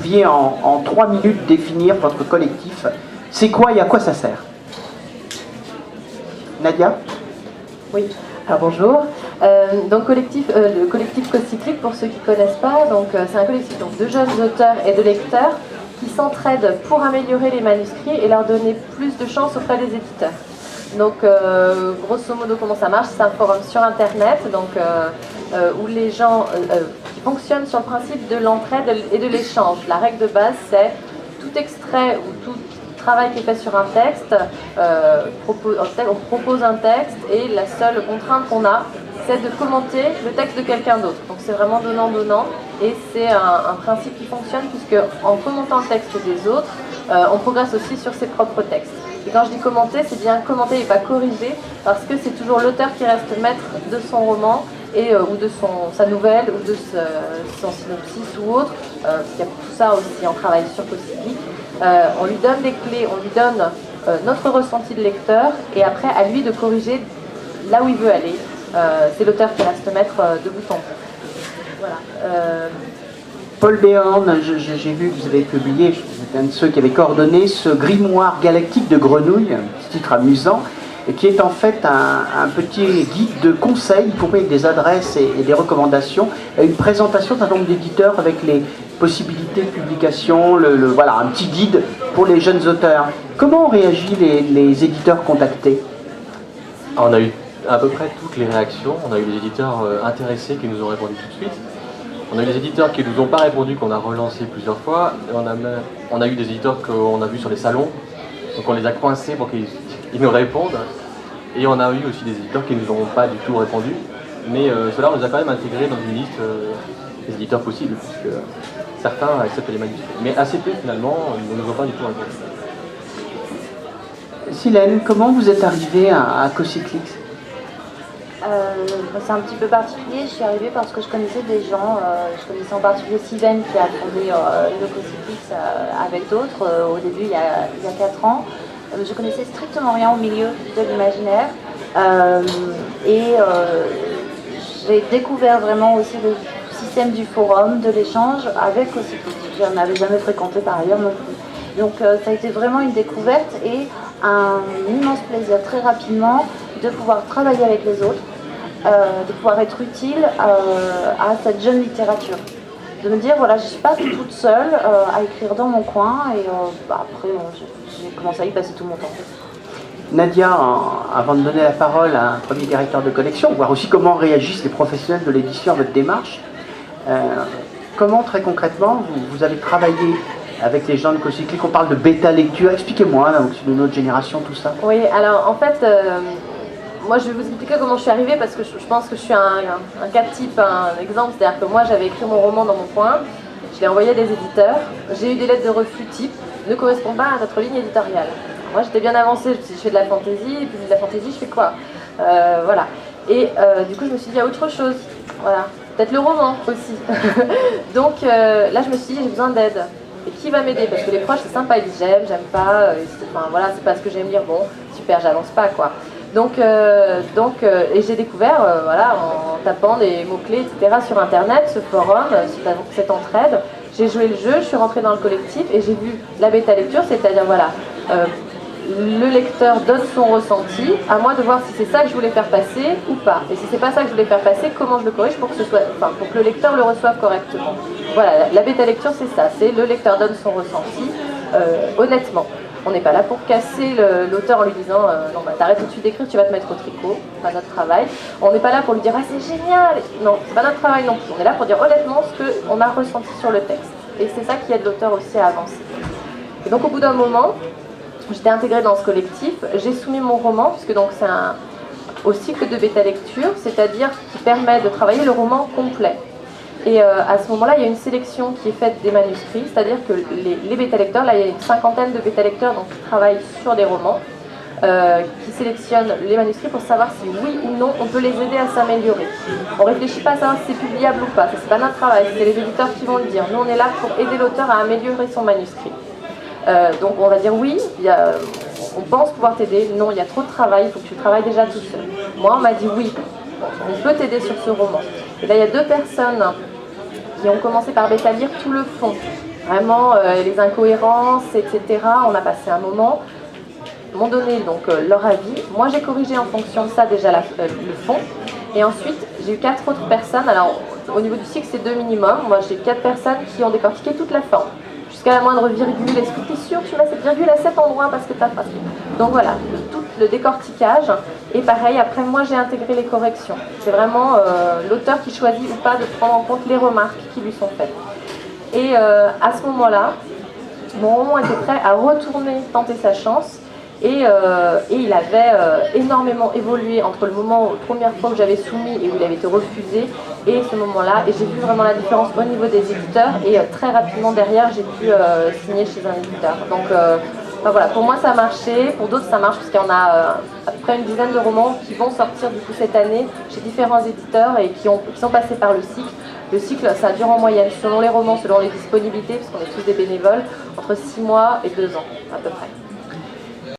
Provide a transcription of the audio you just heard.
deviez en 3 minutes définir votre collectif, c'est quoi et à quoi ça sert? Nadia? Oui, alors bonjour. Donc le collectif Cocyclique, pour ceux qui ne connaissent pas, c'est un collectif de jeunes auteurs et de lecteurs qui s'entraident pour améliorer les manuscrits et leur donner plus de chance auprès des éditeurs. Donc grosso modo comment ça marche, c'est un forum sur internet où les gens qui fonctionnent sur le principe de l'entraide et de l'échange. La règle de base, c'est tout extrait ou tout travail qui est fait sur un texte, on propose un texte et la seule contrainte qu'on a, c'est de commenter le texte de quelqu'un d'autre. Donc c'est vraiment donnant-donnant et c'est un principe qui fonctionne puisque en commentant le texte des autres, on progresse aussi sur ses propres textes. Et quand je dis commenter, c'est bien commenter et pas corriger parce que c'est toujours l'auteur qui reste maître de son roman ou de sa nouvelle ou de son synopsis ou autre. Il y a tout ça aussi en travail sur Cocyclique. On lui donne des clés, on lui donne notre ressenti de lecteur et après à lui de corriger là où il veut aller. C'est l'auteur qui reste maître de bout en bout. Voilà. Paul Béorn, j'ai vu que vous avez publié, vous êtes un de ceux qui avaient coordonné ce grimoire galactique de grenouilles, un petit titre amusant, et qui est en fait un petit guide de conseils pour des adresses et des recommandations, une présentation d'un nombre d'éditeurs avec les possibilités de publication, voilà, un petit guide pour les jeunes auteurs. Comment ont réagi les éditeurs contactés? On a eu à peu près toutes les réactions. On a eu les éditeurs intéressés qui nous ont répondu tout de suite. On a eu des éditeurs qui ne nous ont pas répondu, qu'on a relancé plusieurs fois. Et on a eu des éditeurs qu'on a vus sur les salons, donc on les a coincés pour qu'ils nous répondent. Et on a eu aussi des éditeurs qui ne nous ont pas du tout répondu. Mais cela, on les a quand même intégrés dans une liste des éditeurs possibles, puisque certains acceptent les manuscrits. Mais assez peu, finalement, ne nous ont pas du tout répondu. Silène, comment vous êtes arrivée à Cocyclique? C'est un petit peu particulier, je suis arrivée parce que je connaissais des gens, je connaissais en particulier Sylvain qui a fondé le Cocyclique avec d'autres au début il y a 4 ans. Je connaissais strictement rien au milieu de l'imaginaire j'ai découvert vraiment aussi le système du forum, de l'échange avec Cocyclique. Je n'avais jamais fréquenté par ailleurs non plus. Donc ça a été vraiment une découverte et un immense plaisir très rapidement de pouvoir travailler avec les autres, de pouvoir être utile à cette jeune littérature. De me dire, voilà, je ne suis pas toute seule à écrire dans mon coin et après, j'ai commencé à y passer tout mon temps. Nadia, avant de donner la parole à un premier directeur de collection, voir aussi comment réagissent les professionnels de l'édition à votre démarche, comment très concrètement vous avez travaillé avec les gens de Cocyclique? On parle de bêta lecture, expliquez-moi, c'est de notre génération tout ça. Oui, alors en fait, moi je vais vous expliquer comment je suis arrivée parce que je pense que je suis un cas type, un exemple, c'est-à-dire que moi j'avais écrit mon roman dans mon coin, je l'ai envoyé à des éditeurs, j'ai eu des lettres de refus type, ne correspond pas à notre ligne éditoriale. Moi j'étais bien avancée, je me suis dit je fais de la fantaisie, et puis de la fantaisie je fais quoi voilà. Et du coup je me suis dit il y a autre chose, voilà. Peut-être le roman aussi. Donc là je me suis dit j'ai besoin d'aide. Et qui va m'aider? Parce que les proches c'est sympa, ils disent j'aime pas, enfin voilà, c'est pas ce que j'aime lire, bon, super, j'avance pas quoi. Donc et j'ai découvert, voilà, en tapant des mots-clés, etc. sur internet, ce forum, cette entraide, j'ai joué le jeu, je suis rentrée dans le collectif et j'ai vu la bêta lecture, c'est-à-dire voilà, le lecteur donne son ressenti, à moi de voir si c'est ça que je voulais faire passer ou pas. Et si c'est pas ça que je voulais faire passer, comment je le corrige pour que pour que le lecteur le reçoive correctement. Voilà, la bêta lecture c'est ça, c'est le lecteur donne son ressenti, honnêtement. On n'est pas là pour casser l'auteur en lui disant non bah t'arrêtes tout de suite d'écrire, tu vas te mettre au tricot, c'est pas notre travail. On n'est pas là pour lui dire ah c'est génial, non, c'est pas notre travail non plus. On est là pour dire honnêtement ce qu'on a ressenti sur le texte. Et c'est ça qui aide l'auteur aussi à avancer. Et donc au bout d'un moment, j'étais intégrée dans ce collectif, j'ai soumis mon roman, puisque donc c'est au cycle de bêta lecture, c'est-à-dire qui permet de travailler le roman complet. Et à ce moment-là, il y a une sélection qui est faite des manuscrits, c'est-à-dire que les bêta-lecteurs, là il y a une 50aine de bêta-lecteurs qui travaillent sur des romans, qui sélectionnent les manuscrits pour savoir si oui ou non on peut les aider à s'améliorer. On ne réfléchit pas à savoir si c'est publiable ou pas, ça c'est pas notre travail, c'est les éditeurs qui vont le dire. Nous on est là pour aider l'auteur à améliorer son manuscrit. Donc on va dire oui, on pense pouvoir t'aider, non il y a trop de travail, il faut que tu travailles déjà tout seul. Moi on m'a dit oui, on peut t'aider sur ce roman. Et là il y a 2 personnes qui ont commencé par bêta lire tout le fond. vraiment les incohérences, etc. On a passé un moment, ils m'ont donné donc leur avis. Moi j'ai corrigé en fonction de ça déjà le fond. Et ensuite j'ai eu 4 autres personnes. Alors au niveau du cycle c'est 2 minimum. Moi j'ai 4 personnes qui ont décortiqué toute la forme. Jusqu'à la moindre virgule. Est-ce que tu es sûr que tu mets cette virgule à cet endroit parce que tu as pas. Donc voilà, tout le décortiquage. Et pareil, après moi j'ai intégré les corrections. C'est vraiment l'auteur qui choisit ou pas de prendre en compte les remarques qui lui sont faites. Et à ce moment-là, mon roman était prêt à retourner tenter sa chance. Et il avait énormément évolué entre le moment, la première fois que j'avais soumis et où il avait été refusé, et ce moment-là. Et j'ai vu vraiment la différence au niveau des éditeurs. Et très rapidement derrière, j'ai pu signer chez un éditeur. Donc enfin, voilà, pour moi ça a marché, pour d'autres ça marche, parce qu'il y en a à peu près une dizaine de romans qui vont sortir du coup cette année chez différents éditeurs et qui sont passés par le cycle. Le cycle, ça dure en moyenne, selon les romans, selon les disponibilités, parce qu'on est tous des bénévoles, entre 6 mois et 2 ans à peu près.